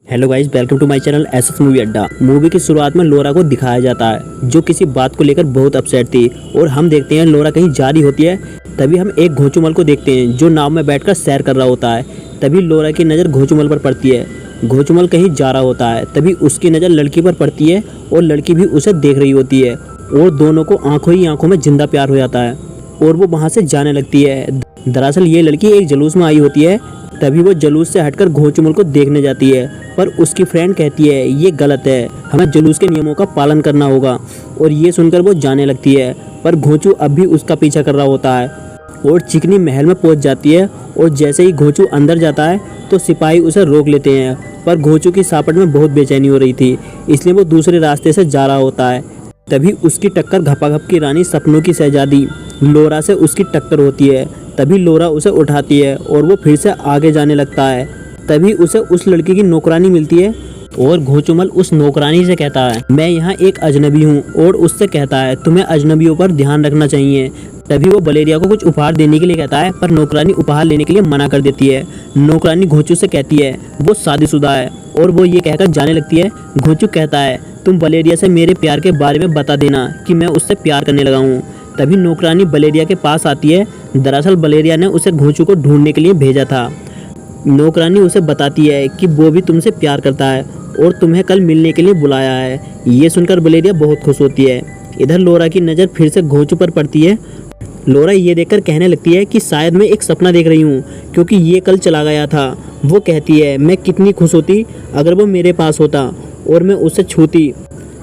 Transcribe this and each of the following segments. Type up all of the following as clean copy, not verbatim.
Hello guys, welcome to my channel SS movie अड्डा। Movie की शुरुआत में लोरा को दिखाया जाता है जो किसी बात को लेकर बहुत अपसेट थी और हम देखते हैं लोरा कहीं जा रही होती है। तभी हम एक घोचुमल को देखते हैं जो नाव में बैठकर सैर कर रहा होता है। तभी लोरा की नज़र घोचुमल पर पड़ती है। घोचुमल कहीं जा रहा होता है। तभी उसकी नज़र लड़की पर पड़ती है और लड़की भी उसे देख रही होती है और दोनों को आंखों ही आंखों में जिंदा प्यार हो जाता है और वो वहाँ से जाने लगती है। दरअसल ये लड़की एक जुलूस में आई होती है। तभी वो जुलूस से हटकर घोचुमल को देखने जाती है, पर उसकी फ्रेंड कहती है ये गलत है, हमें जुलूस के नियमों का पालन करना होगा। और ये सुनकर वो जाने लगती है, पर घोचू अब भी उसका पीछा कर रहा होता है और चिकनी महल में पहुंच जाती है। और जैसे ही घोचू अंदर जाता है तो सिपाही उसे रोक लेते हैं, पर घोचू की सापट में बहुत बेचैनी हो रही थी, इसलिए वो दूसरे रास्ते से जा रहा होता है। तभी उसकी टक्कर घपाघप की रानी सपनों की शहजादी लोरा से उसकी टक्कर होती है। तभी लोरा उसे उठाती है और वो फिर से आगे जाने लगता है। तभी उसे उस लड़की की नौकरानी मिलती है और घोचुमल उस नौकरानी से कहता है मैं यहाँ एक अजनबी हूँ, और उससे कहता है तुम्हें अजनबियों पर ध्यान रखना चाहिए। तभी वो वलेरिया को कुछ उपहार देने के लिए कहता है, पर नौकरानी उपहार लेने के लिए मना कर देती है। नौकरानी घोचू से कहती है वो शादीशुदा है और वो ये कहकर जाने लगती है। घोचू कहता है तुम वलेरिया से मेरे प्यार के बारे में बता देना कि मैं उससे प्यार करने लगा हूँ। तभी नौकरानी वलेरिया के पास आती है। दरअसल वलेरिया ने उसे घोचू को ढूंढने के लिए भेजा था। नौकरानी उसे बताती है कि वो भी तुमसे प्यार करता है और तुम्हें कल मिलने के लिए बुलाया है। ये सुनकर वलेरिया बहुत खुश होती है। इधर लोरा की नज़र फिर से घोचू पर पड़ती है। लोरा ये देखकर कहने लगती है कि शायद मैं एक सपना देख रही हूँ, क्योंकि ये कल चला गया था। वो कहती है मैं कितनी खुश होती अगर वो मेरे पास होता और मैं उसे छूती।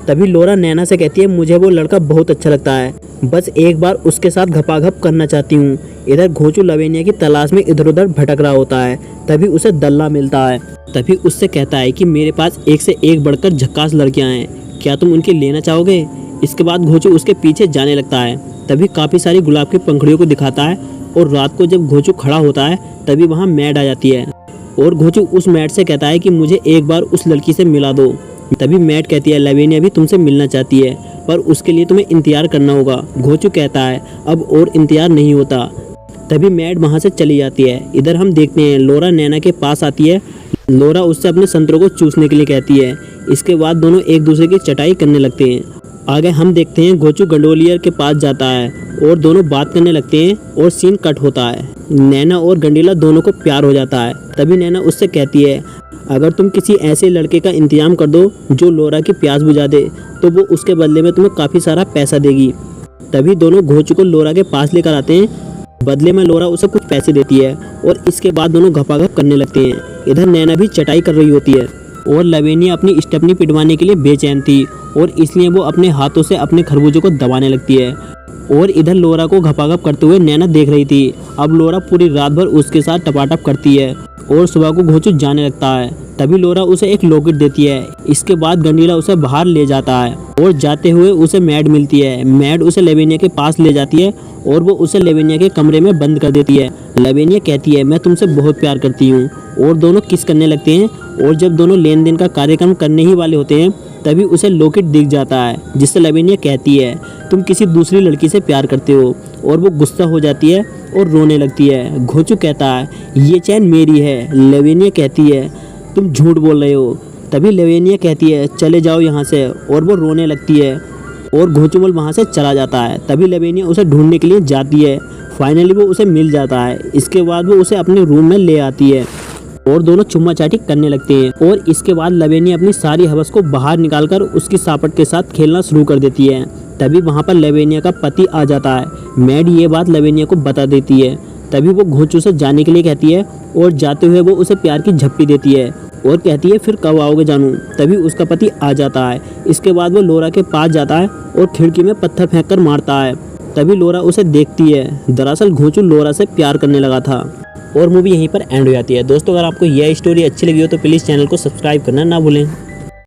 तभी लोरा नैना से कहती है मुझे वो लड़का बहुत अच्छा लगता है, बस एक बार उसके साथ घपाघप करना चाहती हूँ। इधर घोचू लवेनिया की तलाश में इधर उधर भटक रहा होता है। तभी उसे दल्ला मिलता है। तभी उससे कहता है कि मेरे पास एक से एक बढ़कर झक्कास लड़कियाँ हैं, क्या तुम उनकी लेना चाहोगे। इसके बाद घोचू उसके पीछे जाने लगता है। तभी काफ़ी सारी गुलाब की पंखुड़ियों को दिखाता है और रात को जब घोचू खड़ा होता है तभी वहाँ मैड आ जाती है और घोचू उस मैड से कहता है कि मुझे एक बार उस लड़की से मिला दो। तभी मैड कहती है लवेनिया भी तुमसे मिलना चाहती है, पर उसके लिए तुम्हें इंतजार करना होगा। घोचू कहता है अब और इंतजार नहीं होता। तभी मैड वहाँ से चली जाती है। इधर हम देखते हैं लोरा नैना के पास आती है। लोरा उससे अपने संतरों को चूसने के लिए कहती है। इसके बाद दोनों एक दूसरे की चटाई करने लगते हैं। आगे हम देखते हैं घोचू गंडोलियर के पास जाता है और दोनों बात करने लगते हैं और सीन कट होता है। नैना और गंडीला दोनों को प्यार हो जाता है। तभी नैना उससे कहती है अगर तुम किसी ऐसे लड़के का इंतजाम कर दो जो लोरा की प्यास बुझा दे तो वो उसके बदले में तुम्हें काफ़ी सारा पैसा देगी। तभी दोनों घोचू को लोरा के पास लेकर आते हैं। बदले में लोरा उसे कुछ पैसे देती है और इसके बाद दोनों घपाघप करने लगते हैं। इधर नैना भी चटाई कर रही होती है और लवेनिया अपनी स्टेपनी पिटवाने के लिए बेचैन थी और इसलिए वो अपने हाथों से अपने खरबूजों को दबाने लगती है। और इधर लोरा को घपाघप करते हुए नैना देख रही थी। अब लोरा पूरी रात भर उसके साथ टपाटप करती है और सुबह को घोचू जाने लगता है। तभी लोरा उसे एक लॉकेट देती है। इसके बाद गंडीला उसे बाहर ले जाता है और जाते हुए उसे मैड मिलती है। मैड उसे लवेनिया के पास ले जाती है और वो उसे लवेनिया के कमरे में बंद कर देती है। लवेनिया कहती है मैं तुमसे बहुत प्यार करती हूँ और दोनों किस करने लगते हैं। और जब दोनों लेन देन का कार्यक्रम करने ही वाले होते हैं तभी उसे लॉकेट दिख जाता है, जिससे लवेनिया कहती है तुम किसी दूसरी लड़की से प्यार करते हो, और वो गुस्सा हो जाती है और रोने लगती है। घोचू कहता है ये चैन मेरी है। लवेनिया कहती है तुम झूठ बोल रहे हो। तभी लवेनिया कहती है चले जाओ यहाँ से, और वो रोने लगती है और घोचुमल वहाँ से चला जाता है। तभी लवेनिया उसे ढूंढने के लिए जाती है। फाइनली वो उसे मिल जाता है। इसके बाद वो उसे अपने रूम में ले आती है और दोनों चुम्मा चाटी करने लगते हैं। और इसके बाद लवेनिया अपनी सारी हवस को बाहर निकालकर उसकी सापट के साथ खेलना शुरू कर देती है। तभी वहाँ पर लवेनिया का पति आ जाता है। मैड ये बात लवेनिया को बता देती है। तभी वो घोचू से जाने के लिए कहती है और जाते हुए वो उसे प्यार की झप्पी देती है और कहती है फिर कब आओगे जानू। तभी उसका पति आ जाता है। इसके बाद वो लोरा के पास जाता है और खिड़की में पत्थर फेंक कर मारता है। तभी लोरा उसे देखती है। दरअसल घोचू लोरा से प्यार करने लगा था। और मूवी यहीं पर एंड हो जाती है। दोस्तों अगर आपको यह स्टोरी अच्छी लगी हो तो प्लीज़ चैनल को सब्सक्राइब करना ना भूलें।